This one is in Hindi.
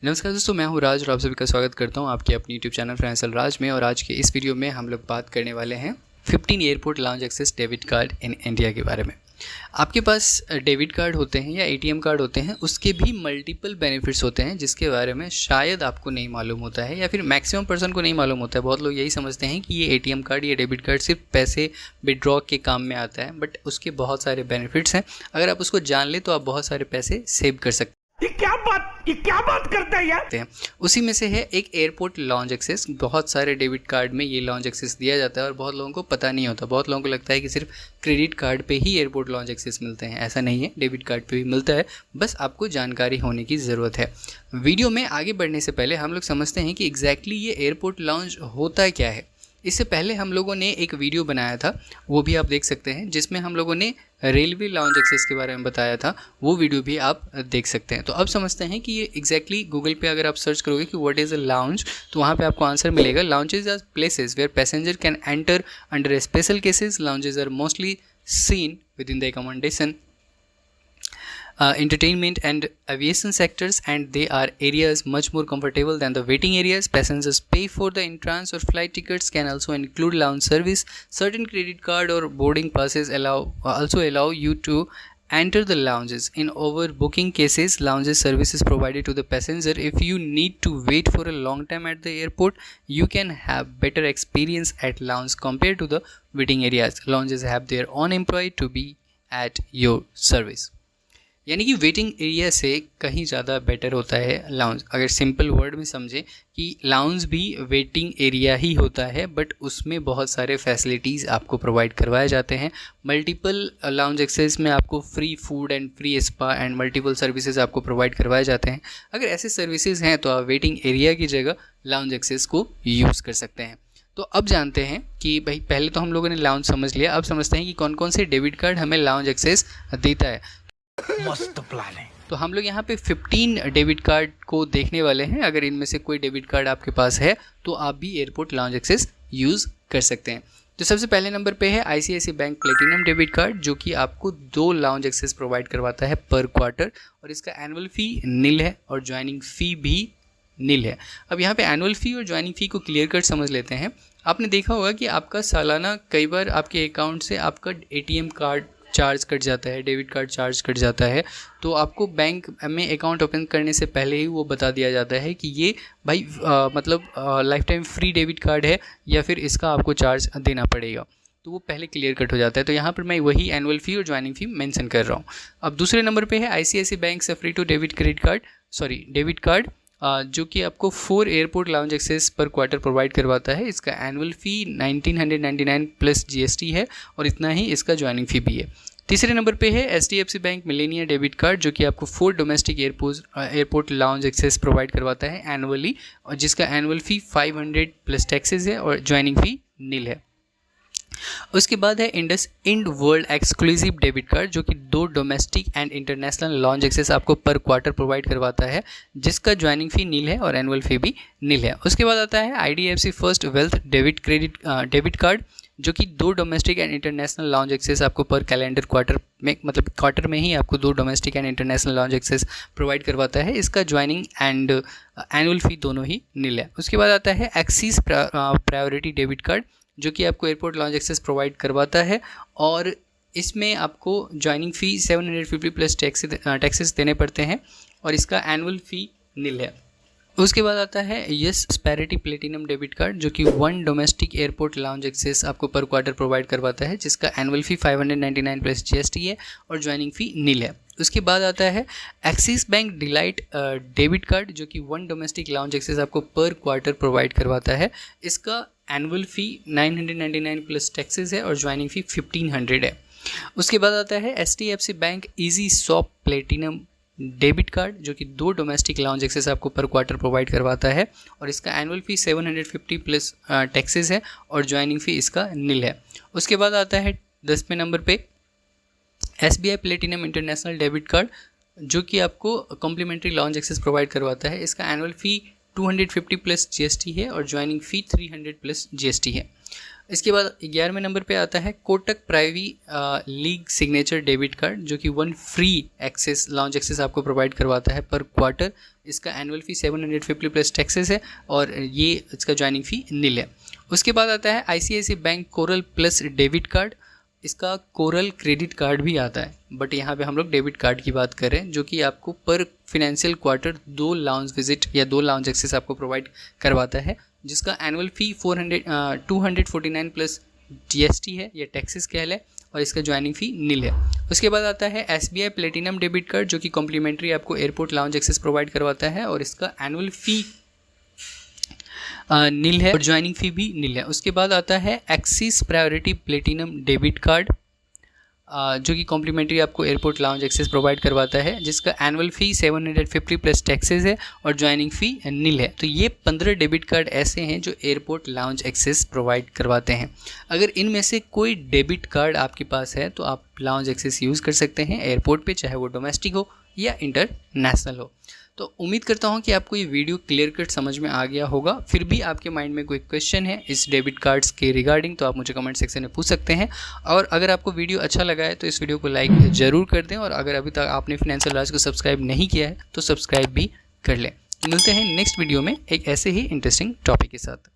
नमस्कार दोस्तों, मैं हूं राज और आप सभी का स्वागत करता हूं आपके अपनी यूट्यूब चैनल फाइनेंशियल राज में। और आज के इस वीडियो में हम लोग बात करने वाले हैं 15 airport lounge access debit card in India के बारे में। आपके पास डेबिट कार्ड होते हैं या एटीएम कार्ड होते हैं, उसके भी मल्टीपल बेनिफिट्स होते हैं जिसके बारे में शायद आपको नहीं मालूम होता है या फिर मैक्सिमम पर्सन को नहीं मालूम होता है। बहुत लोग यही समझते हैं कि ये एटीएम कार्ड या डेबिट कार्ड सिर्फ पैसे विड्रॉ के काम में आता है, बट उसके बहुत सारे बेनिफिट्स हैं। अगर आप उसको जान लें तो आप बहुत सारे पैसे सेव कर सकते हैं। ये क्या बात करता है यार। उसी में से है एक एयरपोर्ट लॉन्ज एक्सेस। बहुत सारे डेबिट कार्ड में ये लॉन्ज एक्सेस दिया जाता है और बहुत लोगों को पता नहीं होता। बहुत लोगों को लगता है कि सिर्फ क्रेडिट कार्ड पे ही एयरपोर्ट लॉन्ज एक्सेस मिलते हैं। ऐसा नहीं है, डेबिट कार्ड पे भी मिलता है, बस आपको जानकारी होने की ज़रूरत है। वीडियो में आगे बढ़ने से पहले हम लोग समझते हैं कि एग्जैक्टली ये एयरपोर्ट लॉन्ज होता क्या है। इससे पहले हम लोगों ने एक वीडियो बनाया था, वो भी आप देख सकते हैं, जिसमें हम लोगों ने रेलवे लॉन्ज एक्सेस के बारे में बताया था। वो वीडियो भी आप देख सकते हैं। तो अब समझते हैं कि ये एग्जैक्टली गूगल पे अगर आप सर्च करोगे कि व्हाट इज़ अ लाउंज, तो वहाँ पे आपको आंसर मिलेगा। Lounges are places where passenger can enter under special cases. Lounges are mostly seen with in the accommodation, entertainment and aviation sectors, and they are areas much more comfortable than the waiting areas. Passengers pay for the entrance or flight tickets can also include lounge service. Certain credit card or boarding passes also allow you to enter the lounges. In overbooking cases, lounges service is provided to the passenger. If you need to wait for a long time at the airport, you can have better experience at lounge compared to the waiting areas. Lounges have their own employee to be at your service. यानी कि वेटिंग एरिया से कहीं ज़्यादा बेटर होता है लाउंज। अगर सिंपल वर्ड में समझें कि लाउंज भी वेटिंग एरिया ही होता है, बट उसमें बहुत सारे फैसिलिटीज़ आपको प्रोवाइड करवाए जाते हैं। मल्टीपल लाउंज एक्सेस में आपको free food and free spa and multiple services आपको प्रोवाइड करवाए जाते हैं। अगर ऐसे सर्विसेज हैं तो आप वेटिंग एरिया की जगह लाउंज एक्सेस को यूज़ कर सकते हैं। तो अब जानते हैं कि भाई, पहले तो हम लोगों ने लाउंज समझ लिया, अब समझते हैं कि कौन कौन से डेबिट कार्ड हमें लाउंज एक्सेस देता है। मस्त प्लान है। तो हम लोग यहाँ पे 15 डेबिट कार्ड को देखने वाले हैं। अगर इनमें से कोई डेबिट कार्ड आपके पास है तो आप भी एयरपोर्ट लाउंज एक्सेस यूज़ कर सकते हैं। तो सबसे पहले नंबर पे है ICICI bank platinum debit card, जो कि आपको 2 लाउंज एक्सेस प्रोवाइड करवाता है पर क्वार्टर, और इसका एनुअल फ़ी नील है और ज्वाइनिंग फ़ी भी नील है। अब यहाँ पे एनुअल फ़ी और ज्वाइनिंग फ़ी को क्लियर कट समझ लेते हैं। आपने देखा होगा कि आपका सालाना कई बार आपके अकाउंट से आपका ATM कार्ड चार्ज कट जाता है, डेबिट कार्ड चार्ज कट जाता है। तो आपको बैंक में अकाउंट ओपन करने से पहले ही वो बता दिया जाता है कि ये भाई life time free debit card है या फिर इसका आपको चार्ज देना पड़ेगा। तो वो पहले क्लियर कट हो जाता है। तो यहाँ पर मैं वही एनुअल फ़ी और ज्वाइनिंग फ़ी मेंशन कर रहा हूँ। अब दूसरे नंबर पे है ICICI bank free to debit debit card, जो कि आपको 4 एयरपोर्ट लाउंज एक्सेस पर क्वार्टर प्रोवाइड करवाता है। इसका एनुअल फ़ी 1999 प्लस GST है और इतना ही इसका ज्वाइनिंग फ़ी भी है। तीसरे नंबर पे है HDFC bank Millennia debit card, जो कि आपको 4 domestic airport lounge access provide करवाता है एनुअली, और जिसका एनुअल फ़ी 500 प्लस टैक्सेस है और ज्वाइनिंग फ़ी नील है। उसके बाद है इंड वर्ल्ड एक्सक्लूसिव डेबिट कार्ड, जो कि 2 domestic and international lounge access आपको पर क्वार्टर प्रोवाइड करवाता है, जिसका ज्वाइनिंग फ़ी नील है और एनुअल फ़ी भी नील है। उसके बाद आता है IDFC first wealth debit card, जो कि 2 domestic and international lounge access आपको पर कैलेंडर क्वार्टर में, मतलब क्वार्टर में ही आपको 2 domestic and international lounge access provide करवाता है। इसका ज्वाइनिंग एंड एनुअल फ़ी दोनों ही नील है। उसके बाद आता है एक्सिस प्रायोरिटी डेबिट कार्ड, जो कि आपको एयरपोर्ट लॉन्च एक्सेस प्रोवाइड करवाता है और इसमें आपको ज्वाइनिंग फ़ी 750 प्लस टैक्सेस देने पड़ते हैं और इसका एनुअल फ़ी नील है। उसके बाद आता है यस स्पैरिटी प्लेटिनम डेबिट कार्ड, जो कि 1 डोमेस्टिक एयरपोर्ट लाउंज एक्सेस आपको पर क्वार्टर प्रोवाइड करवाता है, जिसका एनुअल फ़ी 599 प्लस GST है और ज्वाइनिंग फ़ी नील है। उसके बाद आता है axis bank delight debit card, जो कि 1 डोमेस्टिक लाउंज एक्सेस आपको पर क्वार्टर प्रोवाइड करवाता है। इसका एनुअल फ़ी 999 प्लस टैक्सेस है और ज्वाइनिंग फ़ी 1500 है। उसके बाद आता है HDFC bank easy shop platinum debit card, जो कि 2 डोमेस्टिक लाउंज एक्सेस आपको पर क्वार्टर प्रोवाइड करवाता है और इसका एनुअल फ़ी 750 प्लस टैक्सेस है और ज्वाइनिंग फ़ी इसका नील है। उसके बाद आता है 10वें नंबर पे SBI platinum international debit card, जो कि आपको कॉम्प्लीमेंट्री लाउंज एक्सेस प्रोवाइड करवाता है। इसका एनुअल फ़ी 250 प्लस GST है और ज्वाइनिंग फ़ी 300 प्लस GST है। इसके बाद 11वें नंबर पे आता है Kotak privy league signature debit card, जो कि 1 फ्री एक्सेस लाउंज एक्सेस आपको प्रोवाइड करवाता है पर क्वार्टर। इसका एनुअल फ़ी 750 प्लस टैक्सेस है और ये इसका ज्वाइनिंग फ़ी नील है। उसके बाद आता है ICICI bank coral plus debit card. इसका कोरल क्रेडिट कार्ड भी आता है, बट यहाँ पे हम लोग डेबिट कार्ड की बात कर रहे हैं, जो कि आपको पर फिनेंशियल क्वार्टर 2 लाउंज विजिट या 2 लाउंज एक्सेस आपको प्रोवाइड करवाता है, जिसका एनुअल फ़ी 249 प्लस GST है या टैक्सेस कह लें, और इसका ज्वाइनिंग फ़ी नील है। उसके बाद आता है SBI प्लेटिनम डेबिट कार्ड, जो कि कॉम्प्लीमेंट्री आपको एयरपोर्ट लाउंज एक्सेस प्रोवाइड करवाता है और इसका एनुअल फ़ी नील है और ज्वाइनिंग फ़ी भी नील है। उसके बाद आता है axis priority platinum debit card, जो कि कॉम्प्लीमेंट्री आपको एयरपोर्ट लाउंज एक्सेस प्रोवाइड करवाता है, जिसका एनुअल फ़ी 750 प्लस टैक्सेस है और ज्वाइनिंग फ़ी नील है। तो ये 15 डेबिट कार्ड ऐसे हैं जो एयरपोर्ट लाउंज एक्सेस प्रोवाइड करवाते हैं। अगर इनमें से कोई डेबिट कार्ड आपके पास है तो आप लाउंज एक्सेस यूज़ कर सकते हैं एयरपोर्ट पे, चाहे वो डोमेस्टिक हो या इंटरनेशनल हो। तो उम्मीद करता हूँ कि आपको ये वीडियो क्लियर कट समझ में आ गया होगा। फिर भी आपके माइंड में कोई क्वेश्चन है इस डेबिट कार्ड्स के रिगार्डिंग तो आप मुझे कमेंट सेक्शन में पूछ सकते हैं। और अगर आपको वीडियो अच्छा लगा है तो इस वीडियो को लाइक ज़रूर कर दें, और अगर अभी तक आपने फाइनेंशियल राज को सब्सक्राइब नहीं किया है तो सब्सक्राइब भी कर लें। मिलते हैं नेक्स्ट वीडियो में एक ऐसे ही इंटरेस्टिंग टॉपिक के साथ।